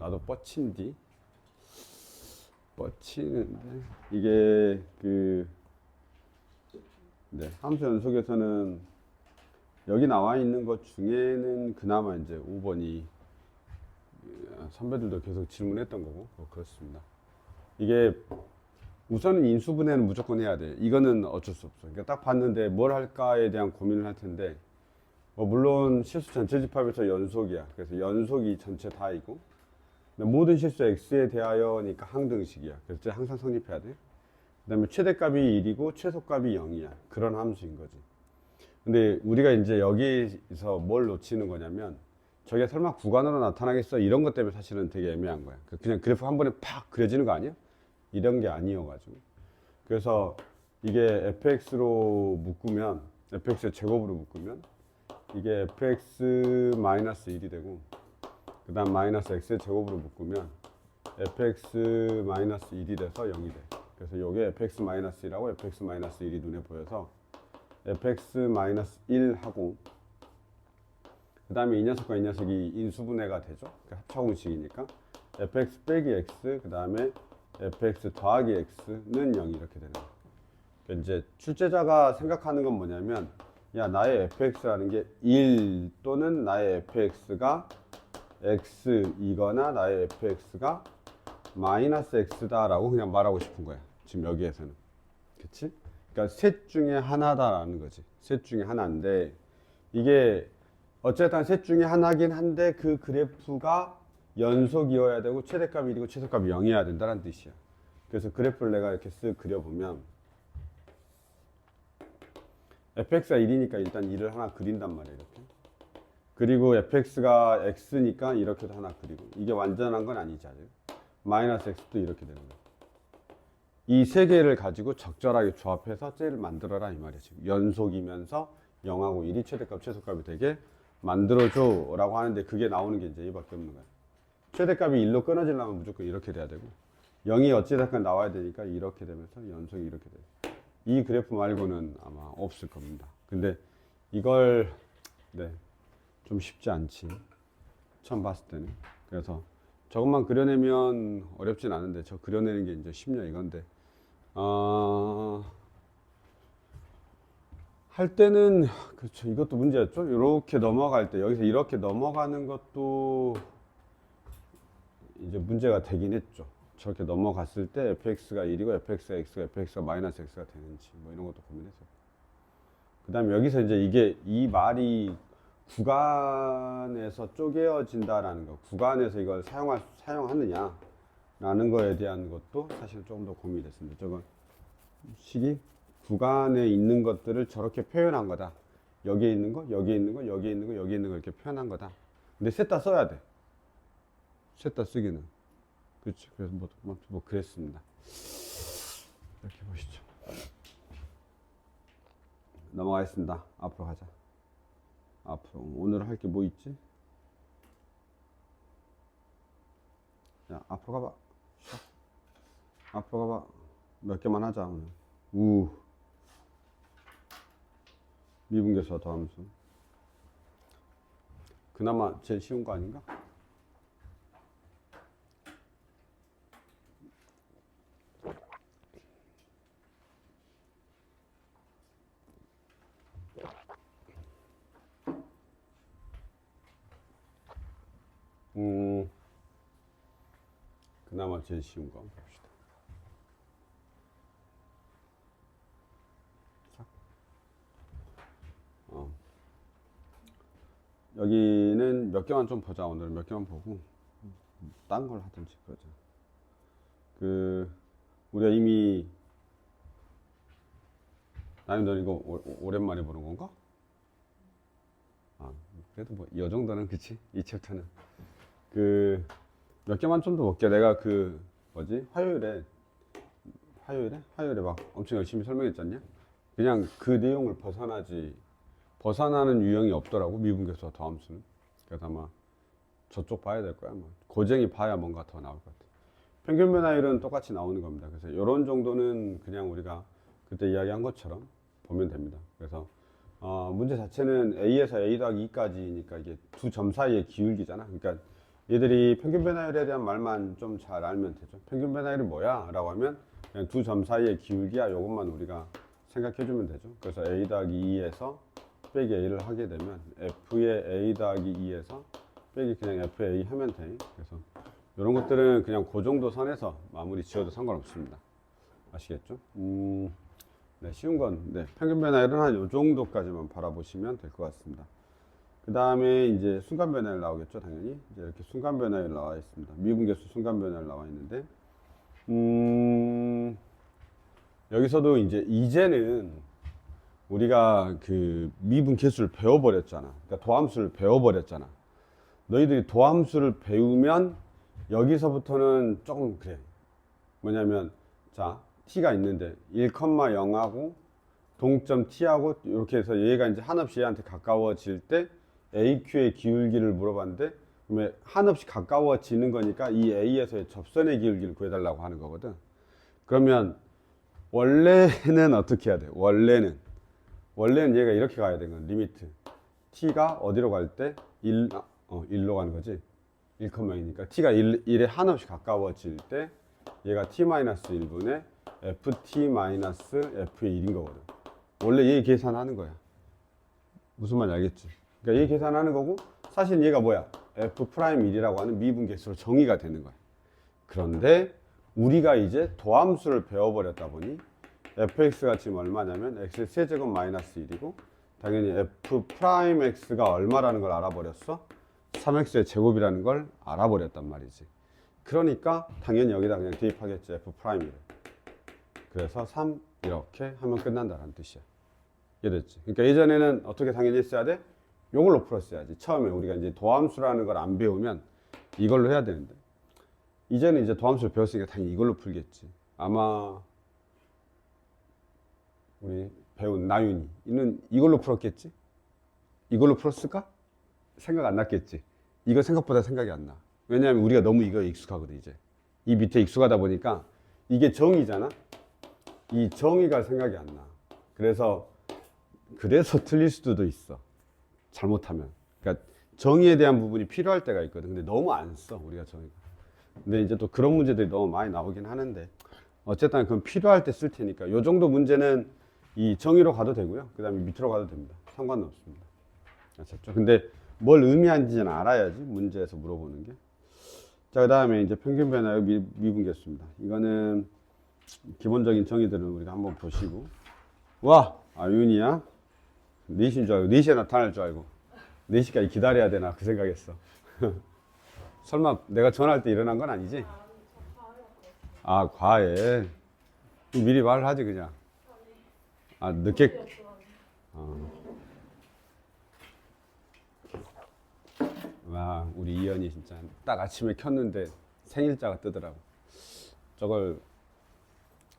나도 뻗친디. 뻗치는데 이게 함수 연속에서는 여기 나와 있는 것 중에는 그나마 이제 5번이 선배들도 계속 질문했던 거고 그렇습니다. 이게 우선은 인수분해는 무조건 해야 돼. 이거는 어쩔 수 없어. 그러니까 딱 봤는데 뭘 할까에 대한 고민을 할 텐데 물론 실수 전체 집합에서 연속이야. 그래서 연속이 전체 다이고 모든 실수 x에 대하여니까 항등식이야. 그래서 항상 성립해야 돼. 그 다음에 최대값이 1이고 최소값이 0이야. 그런 함수인 거지. 근데 우리가 이제 여기서 뭘 놓치는 거냐면 저게 설마 구간으로 나타나겠어? 이런 것 때문에 사실은 되게 애매한 거야. 그냥 그래프 한 번에 팍 그려지는 거 아니야? 이런 게 아니어가지고. 그래서 이게 fx로 묶으면, fx의 제곱으로 묶으면 이게 fx-1이 되고 그 다음 마이너스 x의 제곱으로 묶으면 fx-1이 돼서 0이 돼. 그래서 이게 fx-1하고 fx-1이 눈에 보여서 fx-1하고 그 다음에 이 녀석과 이 녀석이 인수분해가 되죠. 합차공식이니까 fx 빼기 x 그 다음에 fx 더하기 x는 0 이렇게 되는 거예요. 그러니까 이제 출제자가 생각하는 건 뭐냐면 야 나의 fx라는 게 1 또는 나의 fx가 x이거나 나의 fx가 마이너스 x다 라고 그냥 말하고 싶은 거야. 지금 여기에서는. 그치? 그러니까 셋 중에 하나다라는 거지. 셋 중에 하나인데 이게 어쨌든 셋 중에 하나긴 한데 그 그래프가 연속이어야 되고 최대값이 1이고 최소값이 0이어야 된다는 뜻이야. 그래서 그래프를 내가 이렇게 쓱 그려보면 fx가 1이니까 일단 1을 하나 그린단 말이야. 이렇게. 그리고 fx가 x니까 이렇게도 하나 그리고 이게 완전한 건 아니지 아직. 마이너스 x도 이렇게 되는 거야. 이 세 개를 가지고 적절하게 조합해서 쟤를 만들어라 이 말이야. 지금 연속이면서 0하고 1이 최대값 최소값이 되게 만들어줘 라고 하는데 그게 나오는 게 이제 이밖에 없는 거야. 최대값이 1로 끊어지려면 무조건 이렇게 돼야 되고 0이 어찌됐건 나와야 되니까 이렇게 되면서 연속이 이렇게 돼. 이 그래프 말고는 아마 없을 겁니다. 근데 이걸 좀 쉽지 않지. 처음 봤을 때는. 그래서 저것만 그려내면 어렵진 않은데 저 그려내는 게 이제 쉽냐 이건데 할 때는 그렇죠. 이것도 문제였죠. 이렇게 넘어갈 때 여기서 이렇게 넘어가는 것도 이제 문제가 되긴 했죠. 저렇게 넘어갔을 때 fx가 1이고 fx가 x가 fx가 마이너스 x가 되는지 뭐 이런 것도 고민했었고 그 다음에 여기서 이제 이게 이 말이 구간에서 쪼개어진다라는 거 구간에서 이걸 사용하느냐 라는 거에 대한 것도 사실 조금 더 고민이 됐습니다. 저건 식이 구간에 있는 것들을 저렇게 표현한 거다. 여기에 있는 거, 여기에 있는 거, 여기에 있는 거, 여기에 있는 거 이렇게 표현한 거다. 근데 셋 다 써야 돼. 셋 다 쓰기는. 그렇죠. 그래서 뭐 그랬습니다. 이렇게 보시죠. 넘어가겠습니다. 앞으로 가자. 앞으로 오늘 할 게 뭐 있지? 야, 앞으로 가봐. 앞으로 가봐. 몇 개만 하자 오늘. 미분계수와 더함수. 그나마 제일 쉬운 거 아닌가? 그나마 제일 쉬운 거 한번 봅시다. 여기는 몇 개만 좀 보자. 오늘 몇 개만 보고 딴 걸 하든지 그러자. 우리가 이미 나는 너 이거 오랜만에 보는 건가? 그래도 뭐 이 정도는 그치? 이 챕터는 몇 개만 좀 더 볼게. 내가 화요일에 막 엄청 열심히 설명했잖냐? 그냥 그 내용을 벗어나는 유형이 없더라고. 미분계수와 더함수는. 그래서 아마 저쪽 봐야 될 거야. 고쟁이 봐야 뭔가 더 나올 것 같아. 평균 변화율은 똑같이 나오는 겁니다. 그래서 이런 정도는 그냥 우리가 그때 이야기한 것처럼 보면 됩니다. 그래서 문제 자체는 A에서 A 더하기 2까지니까 이게 두 점 사이의 기울기잖아. 그러니까 얘들이 평균 변화율에 대한 말만 좀 잘 알면 되죠. 평균 변화율이 뭐야? 라고 하면 그냥 두 점 사이의 기울기야. 이것만 우리가 생각해 주면 되죠. 그래서 a 더하기 2에서 빼기 a를 하게 되면 f의 a 더하기 2에서 빼기 그냥 f의 a 하면 돼. 그래서 이런 것들은 그냥 그 정도 선에서 마무리 지어도 상관없습니다. 아시겠죠? 네, 쉬운 건, 네, 평균 변화율은 한 요 정도까지만 바라보시면 될 것 같습니다. 그 다음에 이제 순간 변화율 나오겠죠, 당연히. 이제 이렇게 순간 변화율 나와 있습니다. 미분계수 순간 변화율 나와 있는데, 여기서도 이제는 우리가 그 미분계수를 배워버렸잖아. 그러니까 도함수를 배워버렸잖아. 너희들이 도함수를 배우면 여기서부터는 조금 그래. 뭐냐면, 자, t가 있는데 1,0하고 동점 t하고 이렇게 해서 얘가 이제 한없이 얘한테 가까워질 때 AQ의 기울기를 물어봤는데 그러면 한없이 가까워지는 거니까 이 A에서의 접선의 기울기를 구해달라고 하는 거거든. 그러면 원래는 어떻게 해야 돼? 원래는 얘가 이렇게 가야 되는 건 리미트 t가 어디로 갈 때 1로 가는 거지. 1,0이니까 t가 1에 한없이 가까워질 때 얘가 t-1분의 ft-f의 1인 거거든. 원래 얘 계산하는 거야. 무슨 말인지 알겠지? 그러니까 얘 계산하는 거고 사실 얘가 뭐야? f'1이라고 하는 미분계수로 정의가 되는 거야. 그런데 우리가 이제 도함수를 배워버렸다 보니 fx가 지금 얼마냐면 x의 세제곱 마이너스 1이고 당연히 f'x가 얼마라는 걸 알아버렸어? 3x의 제곱이라는 걸 알아버렸단 말이지. 그러니까 당연히 여기다 그냥 대입하겠지, f'를. 그래서 3 이렇게 하면 끝난다라는 뜻이야. 이해됐지? 그러니까 예전에는 어떻게 당연히 했어야 돼? 이걸로 풀었어야지. 처음에 우리가 이제 도함수라는 걸 안 배우면 이걸로 해야 되는데 이제는 이제 도함수를 배웠으니까 당연히 이걸로 풀겠지. 아마 우리 배운 나윤이 이는 이걸로 풀었겠지? 이걸로 풀었을까? 생각 안 났겠지. 이거 생각보다 생각이 안 나. 왜냐하면 우리가 너무 이거에 익숙하거든. 이제 이 밑에 익숙하다 보니까 이게 정의잖아. 이 정의가 생각이 안 나. 그래서 틀릴 수도 있어. 잘못하면. 그러니까 정의에 대한 부분이 필요할 때가 있거든. 근데 너무 안 써, 우리가 정의가. 근데 이제 또 그런 문제들이 너무 많이 나오긴 하는데 어쨌든 그건 필요할 때 쓸 테니까 요 정도 문제는 이 정의로 가도 되고요. 그 다음에 밑으로 가도 됩니다. 상관은 없습니다. 아셨죠? 근데 뭘 의미하는지는 알아야지 문제에서 물어보는 게. 자, 그 다음에 이제 평균 변화율 미분계수입니다. 이거는 기본적인 정의들은 우리가 한번 보시고. 와! 윤이야? 4시인 줄 알고, 4시에 나타날 줄 알고 4시까지 기다려야 되나 그 생각했어. 설마 내가 전화할 때 일어난 건 아니지? 아, 과외. 미리 말을 하지 그냥. 아, 늦게. 와, 우리 이현이 진짜 딱 아침에 켰는데 생일자가 뜨더라고. 저걸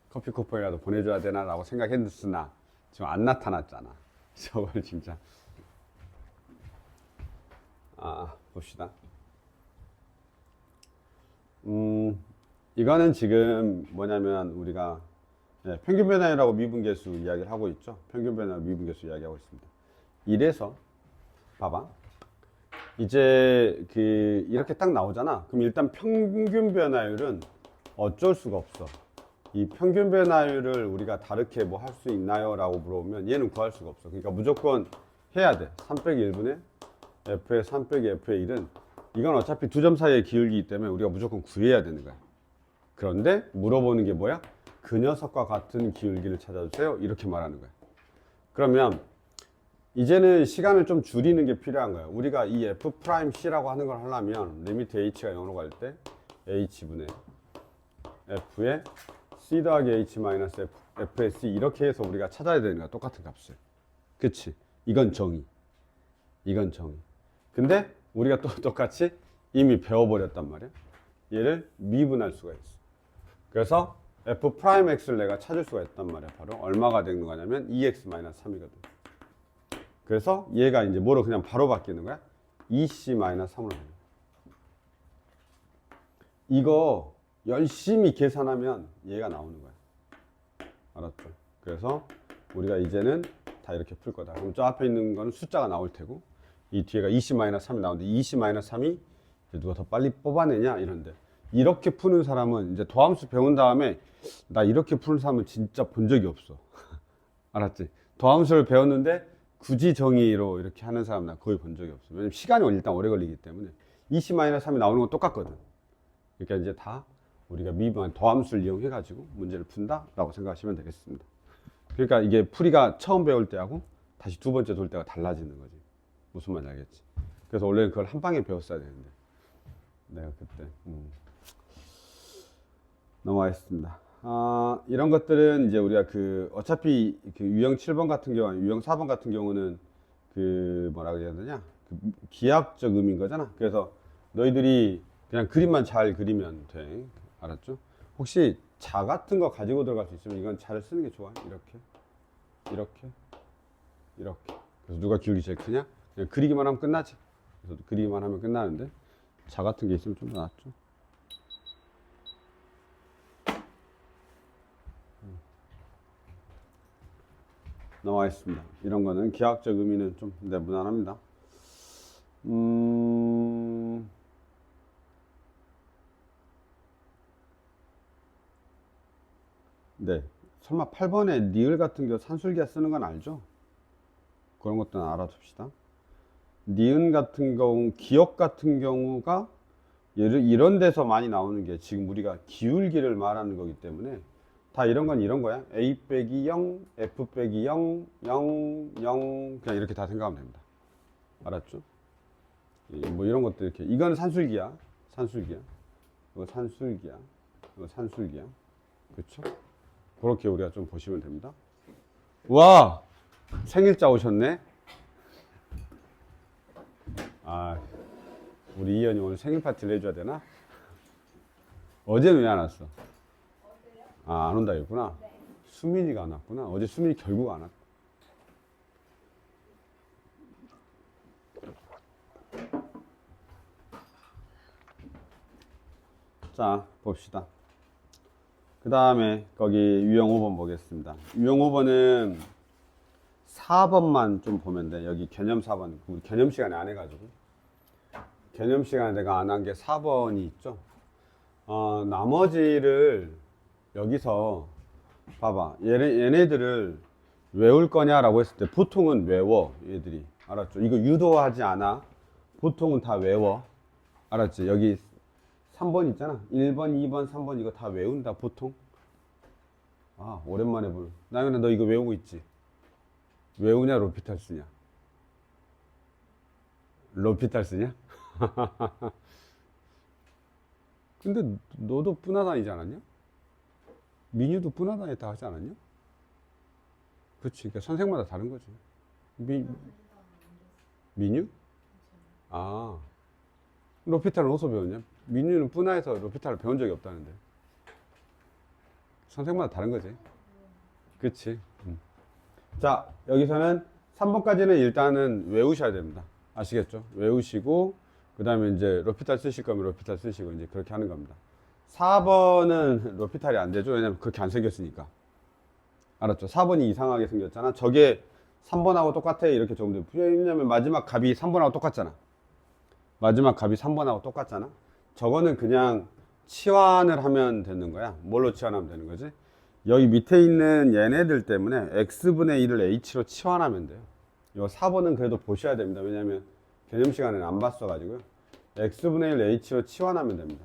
커피 쿠폰이라도 보내줘야 되나 라고 생각했으나 지금 안 나타났잖아. 저걸 진짜. 봅시다. 이거는 지금 뭐냐면 우리가 평균 변화율하고 미분계수 이야기를 하고 있죠. 평균 변화율 미분계수 이야기하고 있습니다. 이래서 봐봐. 이제 이렇게 딱 나오잖아. 그럼 일단 평균 변화율은 어쩔 수가 없어. 이 평균 변화율을 우리가 다르게 뭐 할 수 있나요? 라고 물어보면 얘는 구할 수가 없어. 그러니까 무조건 해야 돼. 3 빼기 1분의 f의 3 빼기 f의 1은 이건 어차피 두 점 사이의 기울기이기 때문에 우리가 무조건 구해야 되는 거야. 그런데 물어보는 게 뭐야? 그 녀석과 같은 기울기를 찾아주세요. 이렇게 말하는 거야. 그러면 이제는 시간을 좀 줄이는 게 필요한 거야. 우리가 이 f'C라고 하는 걸 하려면 리미트 h가 0으로 갈 때 h분의 f의 c 더하기 h 마이너스 f의 c 이렇게 해서 우리가 찾아야 되는 거야. 똑같은 값을. 그치? 이건 정의. 이건 정의. 근데 우리가 또 똑같이 이미 배워버렸단 말이야. 얘를 미분할 수가 있어. 그래서 f'x를 내가 찾을 수가 있단 말이야. 바로 얼마가 되는 거냐면 2x-3이거든. 그래서 얘가 이제 뭐로 그냥 바로 바뀌는 거야? 2c-3으로. 이거 열심히 계산하면 얘가 나오는 거야. 알았죠? 그래서 우리가 이제는 다 이렇게 풀 거다. 그럼 저 앞에 있는 거는 숫자가 나올 테고 이 뒤에가 2c-3이 나오는데 2c-3이 누가 더 빨리 뽑아내냐 이런데, 이렇게 푸는 사람은 이제 도함수 배운 다음에 나 이렇게 푸는 사람은 진짜 본 적이 없어. 알았지? 도함수를 배웠는데 굳이 정의로 이렇게 하는 사람 나 거의 본 적이 없어. 왜냐면 시간이 일단 오래 걸리기 때문에 20-3이 나오는 건 똑같거든. 그러니까 이제 다 우리가 미분 도함수를 이용해 가지고 문제를 푼다 라고 생각하시면 되겠습니다. 그러니까 이게 풀이가 처음 배울 때하고 다시 두 번째 돌 때가 달라지는 거지. 무슨 말인지 알겠지? 그래서 원래는 그걸 한 방에 배웠어야 되는데 내가 그때 넘어가겠습니다. 이런 것들은 이제 우리가 어차피 유형 7번 같은 경우, 유형 4번 같은 경우는 뭐라 그래야 되냐? 기하학적 의미인 거잖아. 그래서 너희들이 그냥 그림만 잘 그리면 돼. 알았죠? 혹시 자 같은 거 가지고 들어갈 수 있으면 이건 자를 쓰는 게 좋아. 이렇게, 이렇게, 이렇게. 그래서 누가 기울기 제일 크냐? 그냥 그리기만 하면 끝나지. 그래서 그리기만 하면 끝나는데 자 같은 게 있으면 좀 더 낫죠. 넘어가겠습니다. 이런 거는 기하학적 의미는 좀 무난합니다. 네. 설마 8번에 니을 같은 경우 산술기하 쓰는 건 알죠? 그런 것들은 알아둡시다. 니은 같은 경우, 기억 같은 경우가 이런 데서 많이 나오는 게 지금 우리가 기울기를 말하는 거기 때문에 다 이런 건 이런 거야. A 빼기 0, F 빼기 0, 0, 0 그냥 이렇게 다 생각하면 됩니다. 알았죠? 뭐 이런 것들 이렇게. 이건 산술기야. 산술기야. 이거 산술기야. 이거 산술기야. 그렇죠? 그렇게 우리가 좀 보시면 됩니다. 와! 생일자 오셨네? 우리 이현이 오늘 생일 파티를 해줘야 되나? 어제는 왜 안 왔어? 안 온다 했구나. 네. 수민이가 안 왔구나. 어제 수민이 결국 안 왔다. 자, 봅시다. 그 다음에 거기 유형 5번 보겠습니다. 유형 5번은 4번만 좀 보면 돼. 여기 개념 4번. 우리 개념 시간에 안 해가지고. 개념 시간에 내가 안 한 게 4번이 있죠. 나머지를 여기서 봐봐. 얘네들을 외울 거냐라고 했을 때 보통은 외워. 얘들이. 알았죠? 이거 유도하지 않아. 보통은 다 외워. 알았지? 여기 3번 있잖아. 1번, 2번, 3번 이거 다 외운다. 보통. 오랜만에 볼. 나연아 너 이거 외우고 있지? 외우냐 로피탈 쓰냐? 로피탈 쓰냐? 근데 너도 뿌나다니지 않았냐? 민유도 뿌나다녔다 하지 않았냐? 그치. 그러니까 선생마다 다른 거지. 민유? 로피탈은 어디서 배웠냐? 민유는 뿌나에서 로피탈을 배운 적이 없다는데. 선생마다 다른 거지. 그치. 자, 여기서는 3번까지는 일단은 외우셔야 됩니다. 아시겠죠? 외우시고, 그 다음에 이제 로피탈 쓰실 거면 로피탈 쓰시고, 이제 그렇게 하는 겁니다. 4번은 로피탈이 안 되죠? 왜냐면 그렇게 안 생겼으니까. 알았죠? 4번이 이상하게 생겼잖아. 저게 3번하고 똑같아. 이렇게 적으면 돼. 왜냐면 마지막 값이 3번하고 똑같잖아. 마지막 값이 3번하고 똑같잖아. 저거는 그냥 치환을 하면 되는 거야. 뭘로 치환하면 되는 거지? 여기 밑에 있는 얘네들 때문에 x분의 1을 h로 치환하면 돼요. 이 4번은 그래도 보셔야 됩니다. 왜냐면 개념 시간에는 안 봤어가지고요. x분의 1 h로 치환하면 됩니다.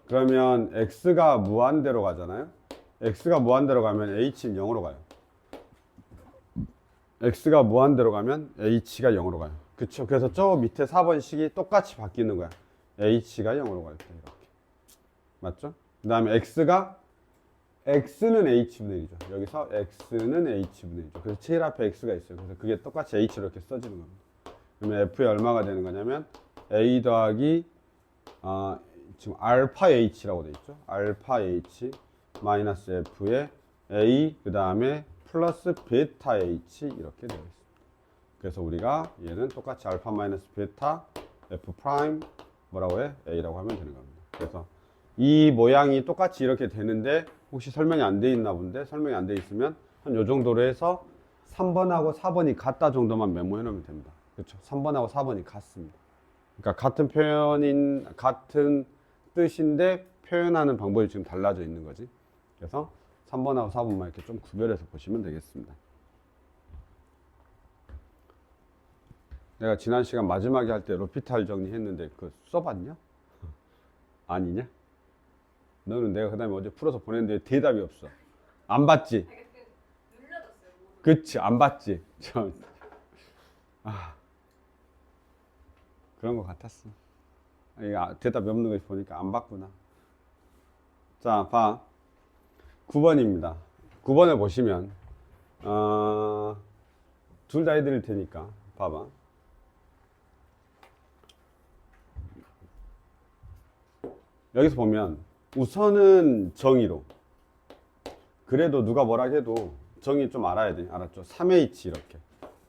그러면 x가 무한대로 가잖아요. x가 무한대로 가면 h는 0으로 가요. x가 무한대로 가면 h가 0으로 가요. 그쵸? 그래서 저 밑에 4번식이 똑같이 바뀌는 거야. h가 0으로 갈 때 이렇게. 맞죠? 그 다음에 x는 h분의 1이죠. 여기서 x는 h분의 1이죠. 그래서 제일 앞에 x가 있어요. 그래서 그게 똑같이 h로 이렇게 써지는 겁니다. 그러면 f에 얼마가 되는 거냐면 a 더하기 지금 알파 h라고 돼 있죠. 알파 h 마이너스 f에 a 그 다음에 플러스 베타 h 이렇게 되어 있습니다. 그래서 우리가 얘는 똑같이 알파 마이너스 베타 f 프라임 뭐라고 해? a라고 하면 되는 겁니다. 그래서 이 모양이 똑같이 이렇게 되는데 혹시 설명이 안 돼 있나 본데, 설명이 안 돼 있으면 한 요 정도로 해서 3번하고 4번이 같다 정도만 메모해 놓으면 됩니다. 그렇죠? 3번하고 4번이 같습니다. 그러니까 같은 뜻인데 표현하는 방법이 지금 달라져 있는 거지. 그래서 3번하고 4번만 이렇게 좀 구별해서 보시면 되겠습니다. 내가 지난 시간 마지막에 할 때 로피탈 정리했는데 그거 써봤냐? 아니냐? 너는 내가 그 다음에 어제 풀어서 보냈는데 대답이 없어. 안 봤지? 그치, 안 봤지? 그런 것 같았어. 대답이 없는 거 보니까 안 봤구나. 자, 봐. 9번입니다. 9번에 보시면, 둘 다 해드릴 테니까, 봐봐. 여기서 보면, 우선은 정의로. 그래도 누가 뭐라 해도 정의 좀 알아야 돼. 알았죠? 3H 이렇게.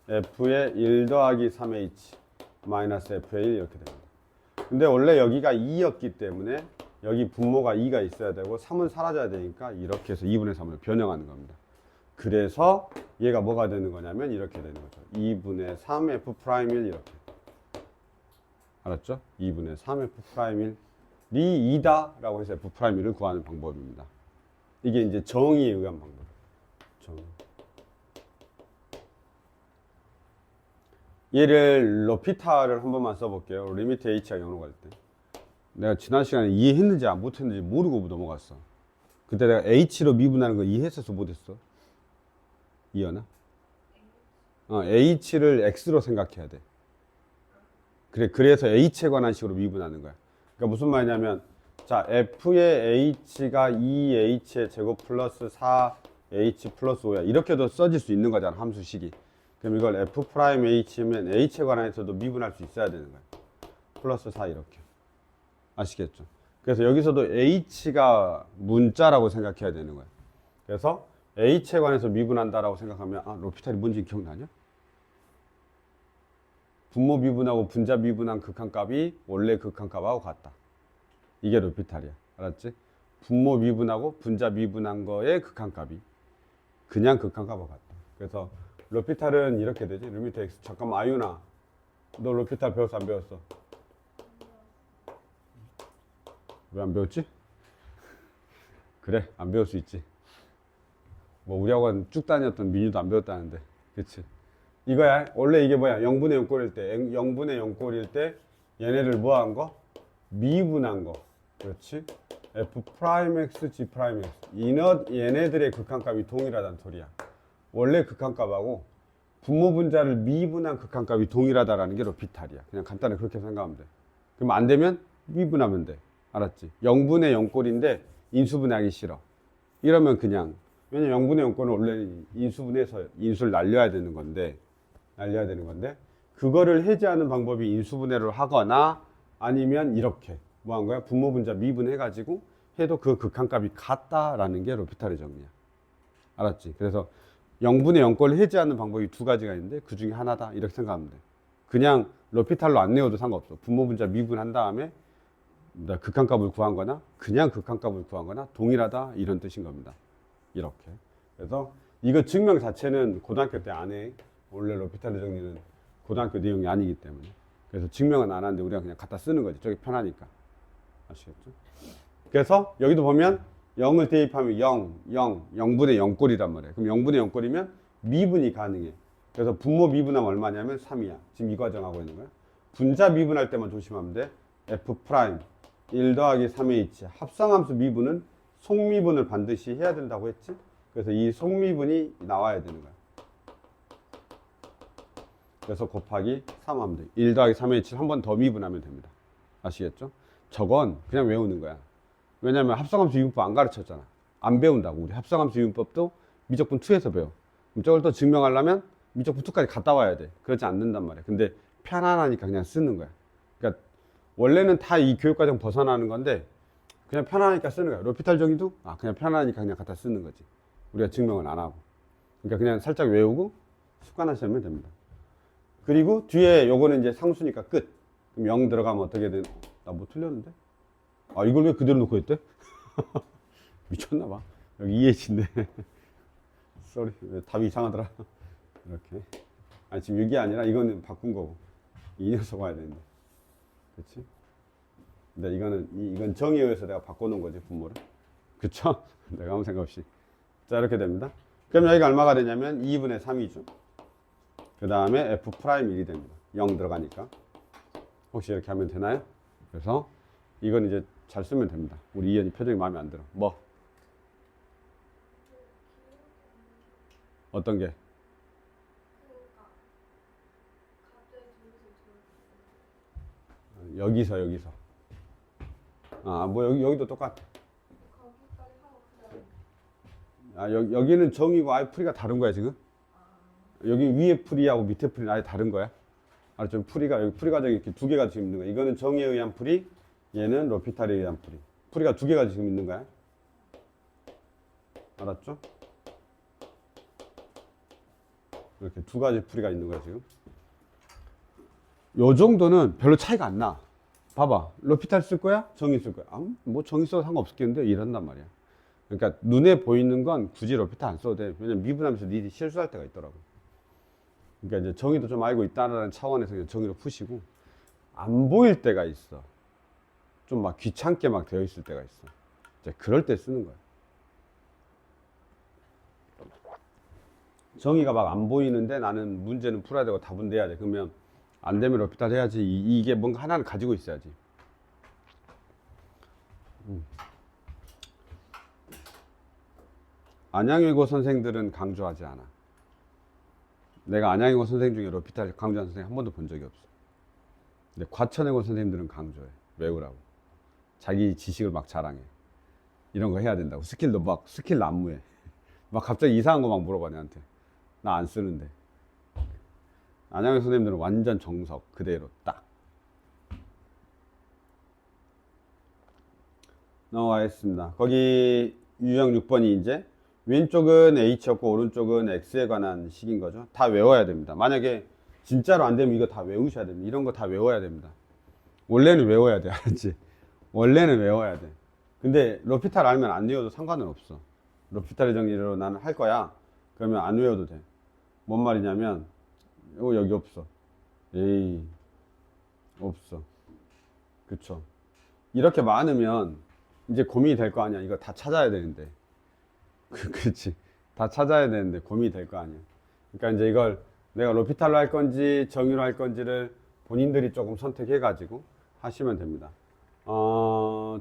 F의 1 더하기 3H 마이너스 F의 1 이렇게 됩니다. 근데 원래 여기가 2였기 때문에 여기 분모가 2가 있어야 되고 3은 사라져야 되니까 이렇게 해서 2분의 3으로 변형하는 겁니다. 그래서 얘가 뭐가 되는 거냐면 이렇게 되는 거죠. 2분의 3 F'1 이렇게. 알았죠? 2분의 3 F'1이 2다 라고 해서 F'1을 구하는 방법입니다. 이게 이제 정의에 의한 방법. 정의. 얘를 로피탈을 한 번만 써볼게요. 리미트 h가 0으로 갈 때. 내가 지난 시간에 이해했는지 못했는지 모르고 넘어갔어. 그때 내가 h로 미분하는 거 이해했었어, 못했어? 이해나? h를 x로 생각해야 돼. 그래서 h에 관한 식으로 미분하는 거야. 그러니까 무슨 말이냐면, 자, f의 h가 2h의 제곱 플러스 4h 플러스 5야. 이렇게도 써질 수 있는 거잖아, 함수식이. 그럼 이걸 f'h면 h에 관해서도 미분할 수 있어야 되는 거야. 플러스 4 이렇게. 아시겠죠? 그래서 여기서도 h가 문자라고 생각해야 되는 거야. 그래서 h에 관해서 미분한다라고 생각하면 로피탈이 뭔지 기억나냐? 분모 미분하고 분자 미분한 극한값이 원래 극한값하고 같다. 이게 로피탈이야. 알았지? 분모 미분하고 분자 미분한 거의 극한값이 그냥 극한값하고 같다. 그래서 로피탈은 이렇게 되지. 리미트 x. 잠깐만, 아유나. 너 로피탈 배웠어, 안 배웠어? 왜 안 배웠지? 그래, 안 배울 수 있지. 뭐 우리 학원 쭉 다녔던 민유도 안 배웠다는데. 그치? 이거야. 원래 이게 뭐야? 0분의 0꼴일 때, 0분의 0꼴일 때 얘네를 뭐 한 거? 미분한 거. 그렇지? F'X, G'X. 얘네들의 극한값이 동일하다는 소리야. 원래 극한값하고 분모 분자를 미분한 극한값이 동일하다라는 게 로피탈이야. 그냥 간단히 그렇게 생각하면 돼. 그럼 안 되면 미분하면 돼. 알았지? 0분의 0꼴인데 인수분해하기 싫어. 이러면 그냥, 왜냐면 0분의 0꼴은 원래 인수분해해서 인수를 날려야 되는 건데 그거를 해제하는 방법이 인수분해를 하거나 아니면 이렇게 뭐 한 거야? 분모 분자 미분해가지고 해도 그 극한값이 같다라는 게 로피탈의 정리야. 알았지? 그래서 0분의 0꼴을 해제하는 방법이 두 가지가 있는데 그 중에 하나다 이렇게 생각하면 돼. 그냥 로피탈로 안 내어도 상관없어. 분모 분자 미분한 다음에 극한값을 구한 거나 그냥 극한값을 구한 거나 동일하다 이런 뜻인 겁니다. 이렇게. 그래서 이거 증명 자체는 고등학교 때 안 해. 원래 로피탈의 정리는 고등학교 내용이 아니기 때문에. 그래서 증명은 안 하는데 우리가 그냥 갖다 쓰는 거지. 저기 편하니까. 아시겠죠? 그래서 여기도 보면 0을 대입하면 0분의 0꼴이란 말이에요. 그럼 0분의 0꼴이면 미분이 가능해. 그래서 분모 미분하면 얼마냐면 3이야. 지금 이 과정 하고 있는 거야. 분자 미분할 때만 조심하면 돼. F' 1 더하기 3H. 합성함수 미분은 속미분을 반드시 해야 된다고 했지? 그래서 이 속미분이 나와야 되는 거야. 그래서 곱하기 3 하면 돼. 1 더하기 3H를 한 번 더 미분하면 됩니다. 아시겠죠? 저건 그냥 외우는 거야. 왜냐면 합성함수 이분법 안 가르쳤잖아. 안 배운다고. 우리 합성함수 이분법도 미적분 2에서 배워. 그럼 저걸 또 증명하려면 미적분 2까지 갔다 와야 돼. 그렇지 않는단 말이야. 근데 편안하니까 그냥 쓰는 거야. 그러니까 원래는 다 이 교육과정 벗어나는 건데 그냥 편안하니까 쓰는 거야. 로피탈 정의도 그냥 편안하니까 그냥 갖다 쓰는 거지. 우리가 증명을 안 하고. 그러니까 그냥 살짝 외우고 습관하시면 됩니다. 그리고 뒤에 요거는 이제 상수니까 끝. 그럼 0 들어가면 어떻게 되는? 나 뭐 틀렸는데? 이걸 왜 그대로 놓고 했대? 미쳤나봐. 여기 EH인데. 쏘리. 답이 이상하더라. 이렇게. 지금 6이 아니라 이거는 바꾼 거고. 이 녀석 와야 되는데. 그렇지? 근데 이건 정의에 의해서 내가 바꿔놓은 거지, 분모를. 그쵸? 내가 아무 생각 없이. 자, 이렇게 됩니다. 그럼 여기가 얼마가 되냐면 2분의 3이죠. 그 다음에 f 프라임 1이 됩니다. 0 들어가니까. 혹시 이렇게 하면 되나요? 그래서 이건 이제 잘 쓰면 됩니다. 우리 이현이 표정이 마음에 안 들어. 뭐? 어떤 게? 여기서. 아, 뭐 여기도 똑같아. 아, 여기는 정이고 아예 풀이가 다른 거야, 지금? 여기 위에 풀이하고 밑에 풀이는 아예 다른 거야? 알았죠? 여기 풀이 과정이 이렇게 두 개가 지금 있는 거야. 이거는 정의에 의한 풀이, 얘는 로피탈에 의한 풀이. 풀이가 두 개가 지금 있는 거야. 알았죠? 이렇게 두 가지 풀이가 있는 거야, 지금. 요 정도는 별로 차이가 안 나. 봐봐. 로피탈 쓸 거야? 정의 쓸 거야? 뭐 정의 써도 상관없겠는데? 이런단 말이야. 그러니까 눈에 보이는 건 굳이 로피탈 안 써도 돼. 왜냐면 미분하면서 니들이 실수할 때가 있더라고. 그러니까 이제 정의도 좀 알고 있다는 차원에서 그냥 정의로 푸시고, 안 보일 때가 있어. 좀 막 귀찮게 막 되어 있을 때가 있어. 이제 그럴 때 쓰는 거야. 정의가 막 안 보이는데 나는 문제는 풀어야 되고 답은 내야 돼. 그러면 안 되면 로피탈 해야지. 이게 뭔가 하나는 가지고 있어야지. 안양외고 선생들은 강조하지 않아. 내가 안양외고 선생 중에 로피탈 강조하는 선생 한 번도 본 적이 없어. 근데 과천외고 선생님들은 강조해. 외우라고. 자기 지식을 막 자랑해. 이런 거 해야 된다고. 스킬도 막 스킬 난무해. 막 갑자기 이상한 거 막 물어봐 내한테. 나 안 쓰는데. 안양외고 선생님들은 완전 정석 그대로 딱. 넘어가겠습니다. 거기 유형 6번이 이제 왼쪽은 H였고 오른쪽은 X에 관한 식인 거죠. 다 외워야 됩니다. 만약에 진짜로 안 되면 이거 다 외우셔야 됩니다. 이런 거 다 외워야 됩니다. 원래는 외워야 돼. 알았지? 원래는 외워야 돼. 근데 로피탈 알면 안 외워도 상관은 없어. 로피탈의 정리로 나는 할 거야. 그러면 안 외워도 돼. 뭔 말이냐면 여기 없어. 에이, 없어. 그쵸? 이렇게 많으면 이제 고민이 될 거 아니야. 이거 다 찾아야 되는데. 그렇지. 다 찾아야 되는데 고민이 될 거 아니야. 그러니까 이제 이걸 내가 로피탈로 할 건지 정의로 할 건지를 본인들이 조금 선택해 가지고 하시면 됩니다.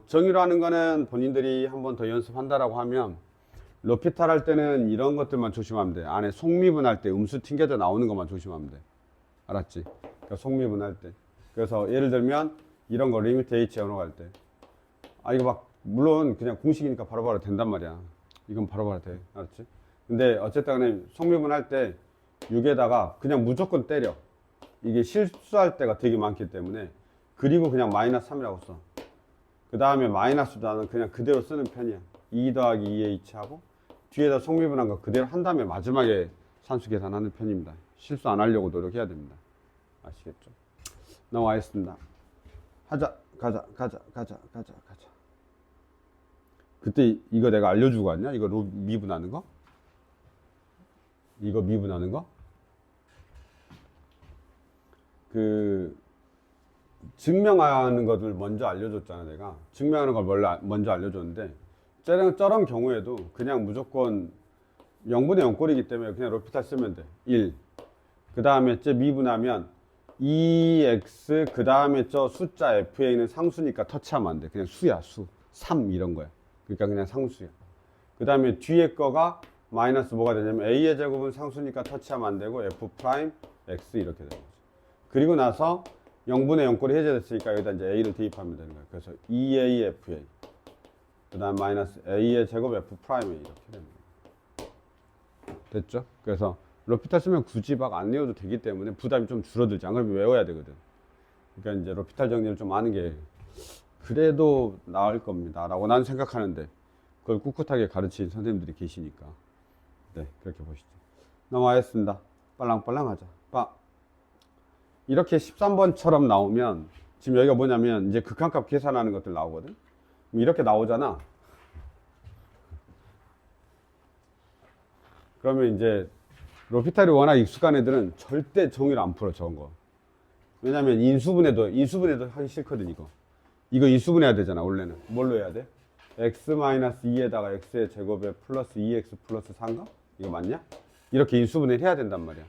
정의로 하는 거는 본인들이 한 번 더 연습한다라고 하면 로피탈 할 때는 이런 것들만 조심하면 돼. 안에 속미분 할 때 음수 튕겨져 나오는 것만 조심하면 돼. 알았지? 그러니까 속미분 할 때. 그래서 예를 들면 이런 거 리미트 H 연호할 때. 이거 막 물론 그냥 공식이니까 바로바로 된단 말이야. 이건 바로바로 돼. 알았지? 근데 어쨌든 간에 속미분 할 때 6에다가 그냥 무조건 때려. 이게 실수할 때가 되게 많기 때문에. 그리고 그냥 마이너스 3이라고 써. 그 다음에 마이너스도 나는 그냥 그대로 쓰는 편이야. 2 더하기 2H 하고 뒤에다 속미분한 거 그대로 한 다음에 마지막에 산수 계산하는 편입니다. 실수 안 하려고 노력해야 됩니다. 아시겠죠? 넘어가겠습니다. 가자. 그때 이거 내가 알려주고 왔냐? 이거 미분하는 거? 이거 미분하는 거? 증명하는 것을 먼저 알려줬잖아, 내가. 증명하는 걸 먼저 알려줬는데, 저런 경우에도 그냥 무조건 0분의 0꼴이기 때문에 그냥 로피탈 쓰면 돼. 1. 그 다음에 미분하면 2x, 그 다음에 저 숫자 fa는 상수니까 터치하면 안 돼. 그냥 수야, 수. 3 이런 거야. 그러니까 그냥 상수야. 그 다음에 뒤에 거가 마이너스 뭐가 되냐면 a의 제곱은 상수니까 터치하면 안 되고 f 프라임 x 이렇게 되는 거죠. 그리고 나서 0분의 0꼴이 해제됐으니까 여기다 이제 a를 대입하면 되는 거예요. 그래서 2a fa. 그 다음 마이너스 a의 제곱 f 프라임 a 이렇게 되는 거예요. 됐죠? 그래서 로피탈 쓰면 굳이 막 안 외워도 되기 때문에 부담이 좀 줄어들지. 안 그러면 외워야 되거든. 그러니까 이제 로피탈 정리를 좀 아는 게 그래도 나을 겁니다. 라고 나는 생각하는데 그걸 꿋꿋하게 가르친 선생님들이 계시니까. 네, 그렇게 보시죠. 넘어가겠습니다. 빨랑빨랑 하자. 이렇게 13번처럼 나오면 지금 여기가 뭐냐면 이제 극한값 계산하는 것들 나오거든. 이렇게 나오잖아. 그러면 이제 로피탈이 워낙 익숙한 애들은 절대 정의를 안 풀어, 저런 거. 왜냐면 인수분해도 하기 싫거든, 이거. 이거 인수분해해야 되잖아, 원래는. 뭘로 해야 돼? x-2에다가 x의 제곱에 플러스 2x 플러스 4인가? 이거 맞냐? 이렇게 인수분해를 해야 된단 말이야.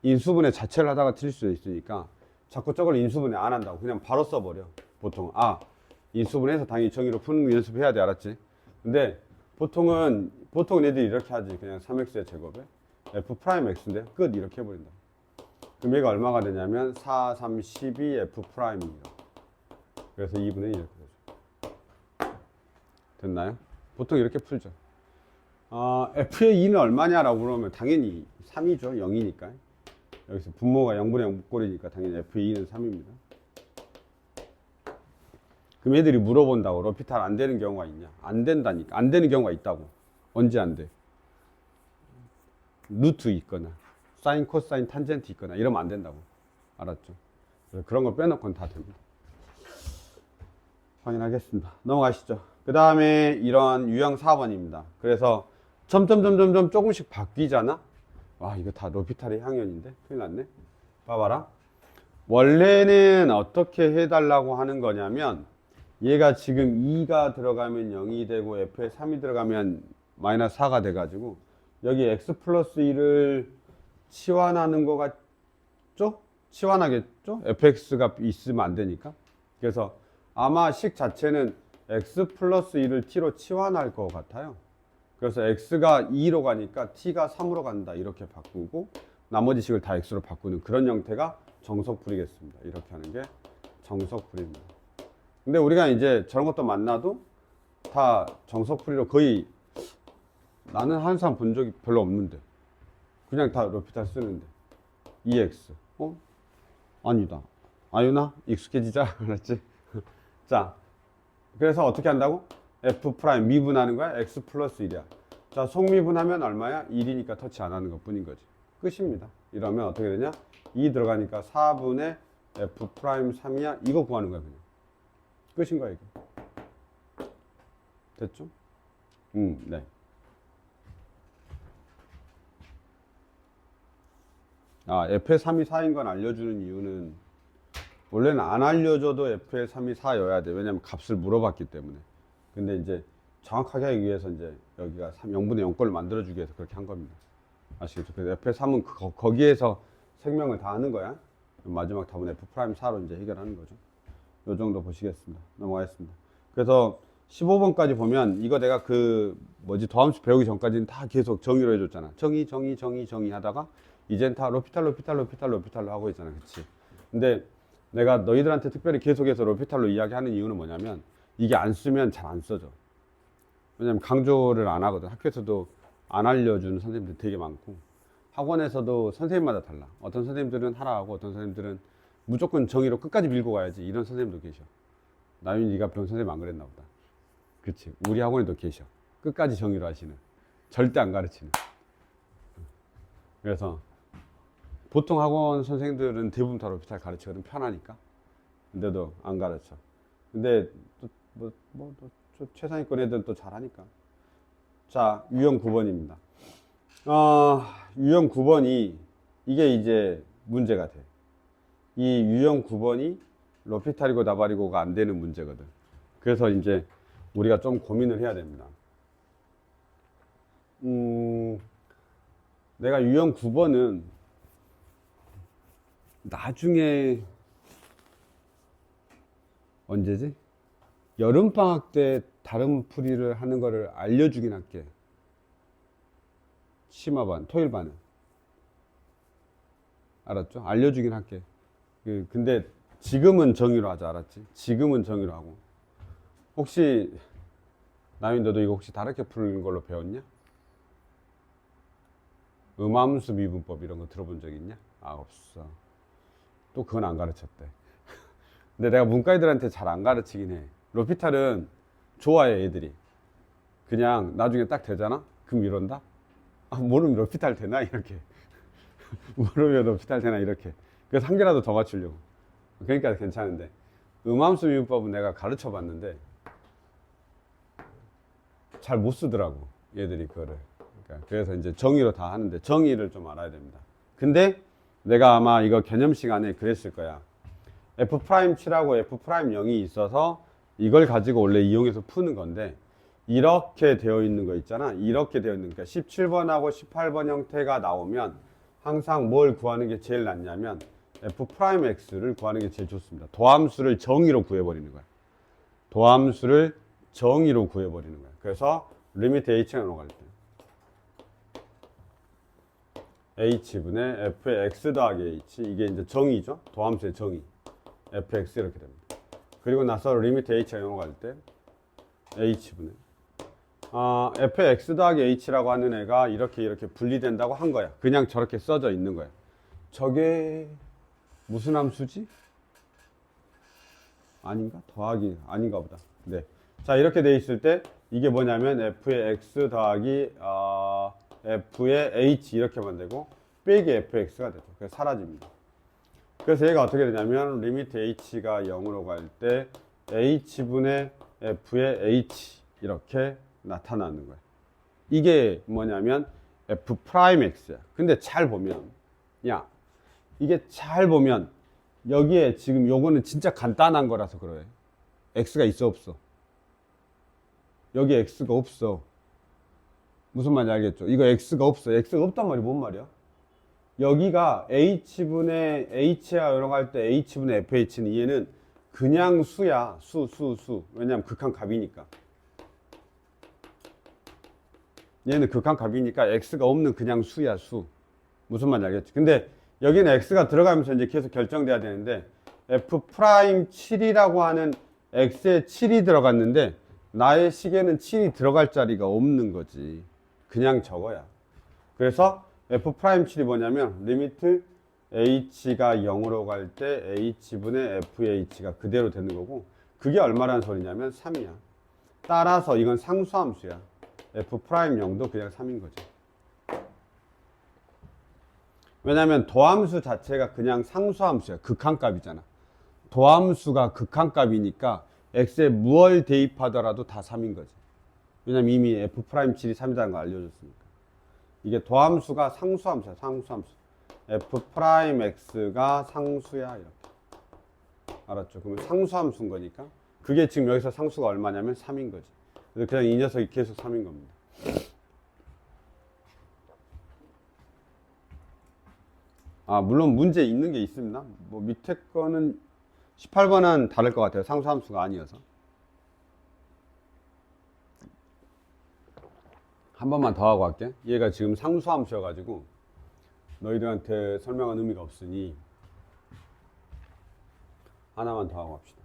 인수분해 자체를 하다가 틀릴 수도 있으니까 자꾸 저걸 인수분해 안 한다고. 그냥 바로 써버려. 보통. 인수분해해서 당연히 정의로 푸는 연습해야 돼, 알았지? 근데 보통은 애들이 이렇게 하지. 그냥 3x의 제곱에 f 프라임 x인데 끝 이렇게 해버린다. 그럼 얘가 얼마가 되냐면 4, 3, 12 f 프라임입니다. 그래서 2분의 1 이렇게 되죠. 됐나요? 보통 이렇게 풀죠. f의 2는 얼마냐라고 그러면 당연히 3이죠. 0이니까. 여기서 분모가 0분의 0 꼴이니까 당연히 f의 2는 3입니다. 그럼 애들이 물어본다고. 로피탈 안 되는 경우가 있냐? 안 된다니까. 안 되는 경우가 있다고. 언제 안 돼? 루트 있거나 사인, 코사인, 탄젠트 있거나 이러면 안 된다고. 알았죠? 그런 거 빼놓고는 다 됩니다. 확인하겠습니다. 넘어가시죠. 그 다음에 이런 유형 4번입니다. 그래서 점점점점점 조금씩 바뀌잖아. 와, 이거 다 로피탈의 향연인데 큰일 났네. 봐봐라. 원래는 어떻게 해달라고 하는 거냐면 얘가 지금 2가 들어가면 0이 되고 f에 3이 들어가면 마이너스 4가 돼가지고 여기 x 플러스 1을 치환하는 거 같죠? 치환하겠죠? fx가 있으면 안 되니까. 그래서 아마 식 자체는 x 플러스 1을 t로 치환할 것 같아요. 그래서 x가 2로 가니까 t가 3으로 간다 이렇게 바꾸고 나머지 식을 다 x로 바꾸는 그런 형태가 정석풀이겠습니다. 이렇게 하는 게 정석풀이입니다. 근데 우리가 이제 저런 것도 만나도 다 정석풀이로 거의 나는 하는 사람 본 적이 별로 없는데 그냥 다 로피탈 쓰는데 2x 아니다 아유나 익숙해지자. 알았지? 자, 그래서 어떻게 한다고? f 프라임 미분하는 거야. x 플러스 1이야. 자, 속미분하면 얼마야? 1이니까 터치 안 하는 것 뿐인 거지. 끝입니다. 이러면 어떻게 되냐? 2 들어가니까 4분의 f 프라임 3이야. 이거 구하는 거야, 그냥. 끝인 거야, 이게. 됐죠? 네. f의 3이 4인 건 알려주는 이유는 원래는 안 알려줘도 f의 3이 4여야 돼. 왜냐면 값을 물어봤기 때문에. 근데 이제 정확하게 하기 위해서 이제 여기가 0분의 0꼴을 만들어주기 위해서 그렇게 한 겁니다. 아시겠죠? 그래서 f의 3은 거기에서 생명을 다 하는 거야. 마지막 답은 f'4로 이제 해결하는 거죠. 요 정도 보시겠습니다. 넘어가겠습니다. 그래서 15번까지 보면 이거 내가 더함수 배우기 전까지는 다 계속 정의로 해줬잖아. 정의 하다가 이젠 다 로피탈로 하고 있잖아. 그치? 근데 내가 너희들한테 특별히 계속해서 로피탈로 이야기하는 이유는 뭐냐면 이게 안 쓰면 잘 안 써져. 왜냐면 강조를 안 하거든. 학교에서도 안 알려주는 선생님들 되게 많고 학원에서도 선생님마다 달라. 어떤 선생님들은 하라 하고 어떤 선생님들은 무조건 정의로 끝까지 밀고 가야지 이런 선생님도 계셔. 나윤이 네가 배운 선생님 안 그랬나 보다. 그치? 우리 학원에도 계셔. 끝까지 정의로 하시는. 절대 안 가르치는. 그래서 보통 학원 선생님들은 대부분 다 로피탈 가르치거든. 편하니까. 근데도 안 가르쳐. 근데 또 최상위권 애들은 또 잘하니까. 자, 유형 9번입니다. 유형 9번이 이게 이제 문제가 돼. 이 유형 9번이 로피탈이고 나발이고가 안 되는 문제거든. 그래서 이제 우리가 좀 고민을 해야 됩니다. 내가 유형 9번은 나중에 언제지? 여름방학 때 다른 풀이를 하는 거를 알려주긴 할게. 심화반, 토일반은. 알았죠? 알려주긴 할게. 근데 지금은 정의로 하자. 알았지? 지금은 정의로 하고. 혹시 나윤 너도 이거 혹시 다르게 푸는 걸로 배웠냐? 음함수 미분법 이런 거 들어본 적 있냐? 없어. 또 그건 안 가르쳤대. 근데 내가 문과 애들한테 잘 안 가르치긴 해. 로피탈은 좋아해 애들이. 그냥 나중에 딱 되잖아? 그럼 이런다? 모르면 로피탈 되나? 이렇게. 모르면 로피탈 되나? 이렇게. 그래서 한 개라도 더 맞추려고. 그러니까 괜찮은데 음함수 미분법은 내가 가르쳐 봤는데 잘 못 쓰더라고 얘들이 그거를. 그러니까 그래서 이제 정의로 다 하는데 정의를 좀 알아야 됩니다. 근데 내가 아마 이거 개념 시간에 그랬을 거야. F'Ch라고 F'영이 있어서 이걸 가지고 원래 이용해서 푸는 건데, 이렇게 되어 있는 거 있잖아. 이렇게 되어 있는 거. 17번하고 18번 형태가 나오면 항상 뭘 구하는 게 제일 낫냐면 F'X를 구하는 게 제일 좋습니다. 도함수를 정의로 구해버리는 거야. 도함수를 정의로 구해버리는 거야. 그래서 리미트 h가 넘어갈 때 h분의 f의 x 더하기 h, 이게 이제 정의죠. 도함수의 정의. fx 이렇게 됩니다. 그리고 나서 리미트 h가 넘어갈 때 h분의 f의 x 더하기 h라고 하는 애가 이렇게 분리된다고 한 거야. 그냥 저렇게 써져 있는 거야. 저게 무슨 함수지? 아닌가? 더하기 아닌가 보다. 네. 자, 이렇게 돼 있을 때 이게 뭐냐면 f의 x 더하기 f의 h 이렇게만 되고 빼기 fx가 되죠. 그래서 사라집니다. 그래서 얘가 어떻게 되냐면 리미트 h가 0으로 갈 때 h분의 f의 h 이렇게 나타나는 거예요. 이게 뭐냐면 f'x야. 근데 잘 보면, 야, 이게 잘 보면 여기에 지금 요거는 진짜 간단한 거라서 그래. x가 있어 없어? 여기 x가 없어. 무슨 말인지 알겠죠? 이거 x가 없어. x가 없단 말이 뭔 말이야? 여기가 h분의 h야 이런 거 할 때 h분의 fh는 얘는 그냥 수야. 수. 왜냐면 극한값이니까. 얘는 극한값이니까 x가 없는 그냥 수야, 수. 무슨 말인지 알겠지? 근데 여기는 x가 들어가면서 이제 계속 결정돼야 되는데 f'7이라고 하는 x에 7이 들어갔는데 나의 식에는 7이 들어갈 자리가 없는 거지. 그냥 저거야. 그래서 f'7이 뭐냐면 리미트 h가 0으로 갈 때 h분의 fh가 그대로 되는 거고, 그게 얼마라는 소리냐면 3이야. 따라서 이건 상수함수야. f'0도 그냥 3인 거지. 왜냐면 도함수 자체가 그냥 상수함수야. 극한값이잖아. 도함수가 극한값이니까 x에 무얼 대입하더라도 다 3인 거지. 왜냐면 이미 f'7이 3이라는 걸 알려줬으니까. 이게 도함수가 상수함수야. 상수함수. f'x가 상수야. 이렇게. 알았죠? 그러면 상수함수인 거니까 그게 지금 여기서 상수가 얼마냐면 3인 거지. 그래서 그냥 이 녀석이 계속 3인 겁니다. 물론 문제 있는 게 있습니다. 뭐 밑에 거는 18번은 다를 것 같아요. 상수함수가 아니어서. 한 번만 더 하고 할게. 얘가 지금 상수함수여가지고 너희들한테 설명한 의미가 없으니 하나만 더 하고 합시다.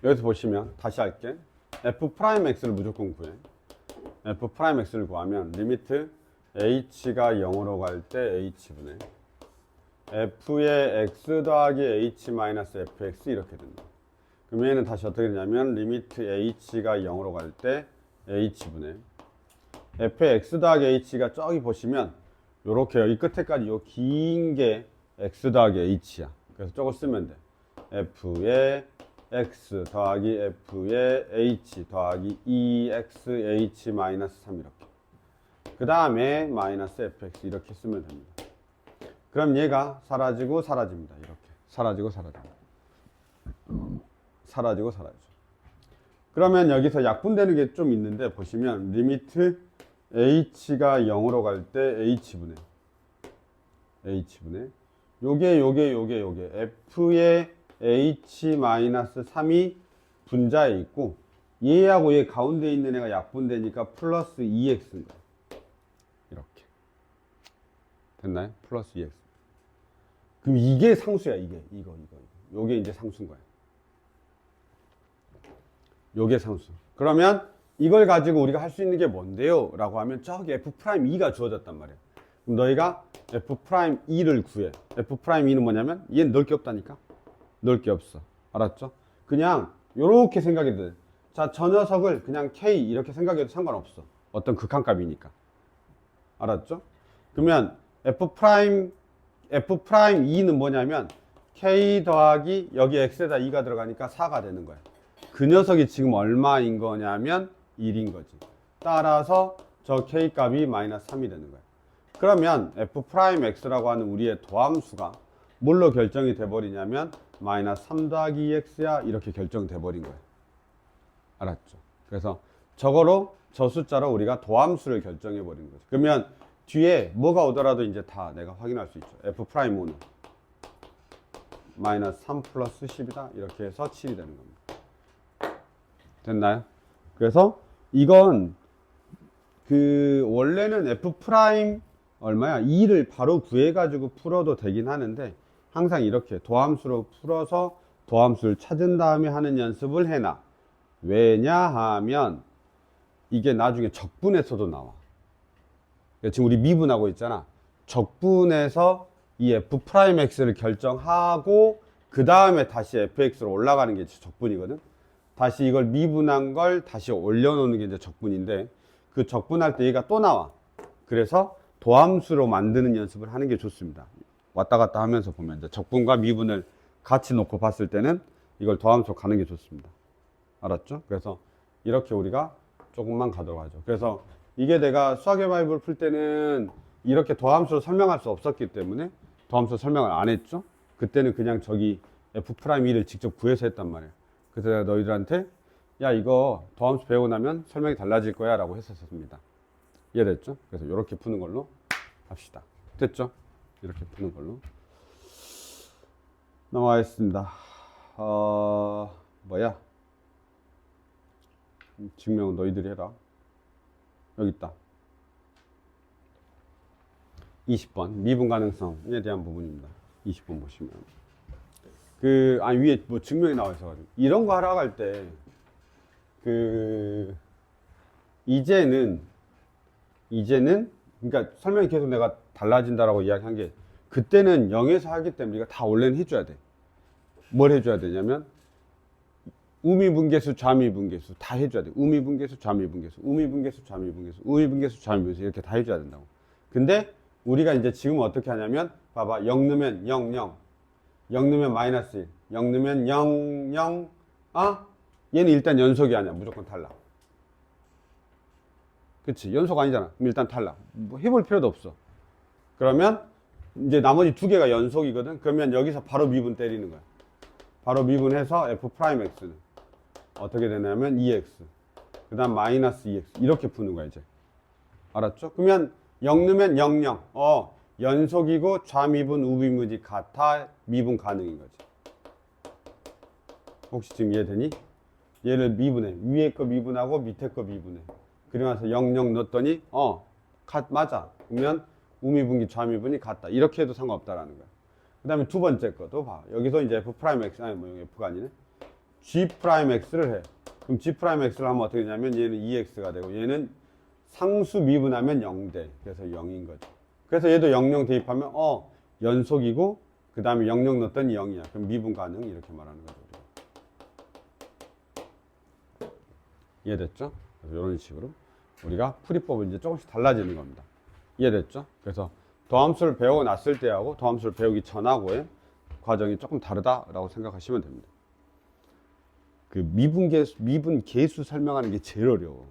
여기서 보시면 다시 할게. f'x를 무조건 구해. f'x를 구하면 리미트 h가 0으로 갈 때 h분의 f의 x 더하기 h 마이너스 fx 이렇게 된다. 그럼 얘는 다시 어떻게 되냐면 리미트 h가 0으로 갈 때 h분의 f의 x 더하기 h가 저기 보시면 요렇게 여기 끝에까지 요 긴 게 x 더하기 h야. 그래서 저거 쓰면 돼. f의 x 더하기 f의 h 더하기 2xh 마이너스 3 이렇게. 그 다음에 마이너스 fx 이렇게 쓰면 됩니다. 그럼 얘가 사라지고 사라집니다. 이렇게. 사라지고 사라집니다. 사라지고 사라지죠. 그러면 여기서 약분되는 게 좀 있는데 보시면 리미트 h가 0으로 갈 때 h분의 요게 f의 h-3이 분자에 있고 얘하고 얘 가운데 있는 애가 약분되니까 플러스 2x인 거야. 이렇게 됐나요? 플러스 2x. 그럼 이게 상수야. 이거 요게 이제 상수인 거야. 요게 상수. 그러면 이걸 가지고 우리가 할 수 있는 게 뭔데요? 라고 하면 저기 F'E가 주어졌단 말이야. 그럼 너희가 F'E를 구해. F'E는 뭐냐면 얘는 넣을 게 없다니까. 넣을 게 없어. 알았죠? 그냥 요렇게 생각이 돼. 자, 저 녀석을 그냥 K 이렇게 생각해도 상관없어. 어떤 극한값이니까. 알았죠? 그러면 F'E는 뭐냐면 K 더하기 여기 X에다 2가 들어가니까 4가 되는 거야. 그 녀석이 지금 얼마인 거냐면 1인 거지. 따라서 저 k 값이 마이너스 3이 되는 거야. 그러면 f'x라고 하는 우리의 도함수가 뭘로 결정이 돼버리냐면 마이너스 3 더하기 2x야 이렇게 결정돼 버린 거야. 알았죠? 그래서 저거로 저 숫자로 우리가 도함수를 결정해 버린 거죠. 그러면 뒤에 뭐가 오더라도 이제 다 내가 확인할 수 있죠. f'오는 마이너스 3 플러스 10이다 이렇게 해서 7이 되는 겁니다. 됐나요? 그래서 이건 그 원래는 f' 얼마야? 2를 바로 구해가지고 풀어도 되긴 하는데 항상 이렇게 도함수로 풀어서 도함수를 찾은 다음에 하는 연습을 해놔. 왜냐하면 이게 나중에 적분에서도 나와. 지금 우리 미분하고 있잖아. 적분에서 이 f'x를 결정하고 그 다음에 다시 fx로 올라가는 게 적분이거든. 다시 이걸 미분한 걸 다시 올려놓는 게 이제 적분인데 그 적분할 때 얘가 또 나와. 그래서 도함수로 만드는 연습을 하는 게 좋습니다. 왔다 갔다 하면서 보면 이제 적분과 미분을 같이 놓고 봤을 때는 이걸 도함수로 가는 게 좋습니다. 알았죠? 그래서 이렇게 우리가 조금만 가도록 하죠. 그래서 이게 내가 수학의 바이블 풀 때는 이렇게 도함수로 설명할 수 없었기 때문에 도함수 설명을 안 했죠. 그때는 그냥 저기 f'2를 직접 구해서 했단 말이에요. 그래서 내가 너희들한테 야 이거 도함수 배우고 나면 설명이 달라질 거야 라고 했었습니다. 이해됐죠? 그래서 이렇게 푸는 걸로 합시다. 됐죠? 이렇게 푸는 걸로 넘어가겠습니다. 뭐야? 증명은 너희들이 해라. 여기 있다. 20번 미분 가능성에 대한 부분입니다. 20번 보시면 위에 뭐 증명이 나와 있어가지고 이런 거 하러 갈 때 이제는 그러니까 설명이 계속 내가 달라진다라고 이야기한 게 그때는 0에서 하기 때문에 우리가 다 원래는 해줘야 돼. 뭘 해줘야 되냐면 우미분계수, 좌미분계수 다 해줘야 돼. 우미분계수, 좌미분계수, 우미분계수, 좌미분계수, 우미분계수, 좌미분계수 이렇게 다 해줘야 된다고. 근데 우리가 이제 지금 어떻게 하냐면 봐봐 0 넣으면 0, 0 0 넣으면 마이너스 1 0 넣으면 0, 0 얘는 일단 연속이 아니야. 무조건 탈락. 그치? 연속 아니잖아. 그럼 일단 탈락. 뭐 해볼 필요도 없어. 그러면 이제 나머지 두 개가 연속이거든. 그러면 여기서 바로 미분 때리는 거야. 바로 미분해서 f'x는 어떻게 되냐면 2x 그 다음 마이너스 2x 이렇게 푸는 거야 이제. 알았죠? 그러면 0 넣으면 0, 0 연속이고 좌미분 우미분이 같아 미분 가능인 거지. 혹시 지금 이해되니? 얘를 미분해. 위에 거 미분하고 밑에 거 미분해. 그러면서 0, 0 넣었더니 맞아. 그러면 우미분기 좌미분이 같다. 이렇게 해도 상관없다라는 거야. 그 다음에 두 번째 것도 봐. 여기서 이제 f'x f가 아니네. g'x를 해. 그럼 g'x를 하면 어떻게 되냐면 얘는 2x가 되고 얘는 상수 미분하면 0돼. 그래서 0인 거죠. 그래서 얘도 0, 0 대입하면 연속이고 그 다음에 0, 0 넣었더니 0이야. 그럼 미분 가능 이렇게 말하는 거죠. 우리가. 이해됐죠? 그래서 이런 식으로 우리가 풀이법은 이제 조금씩 달라지는 겁니다. 이해됐죠? 그래서 도함수를 배우고 났을 때하고 도함수를 배우기 전하고의 과정이 조금 다르다라고 생각하시면 됩니다. 그 미분 계수 설명하는 게 제일 어려워.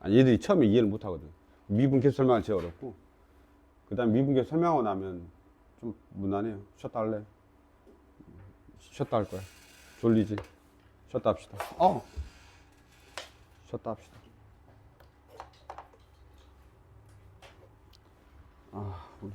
얘들이 처음에 이해를 못 하거든. 미분 계수 설명은 제일 어렵고, 그 다음에 미분 계수 설명하고 나면 좀 무난해요. 쉬었다 할래? 쉬었다 할 거야. 졸리지? 쉬었다 합시다. 쉬었다 합시다. 우리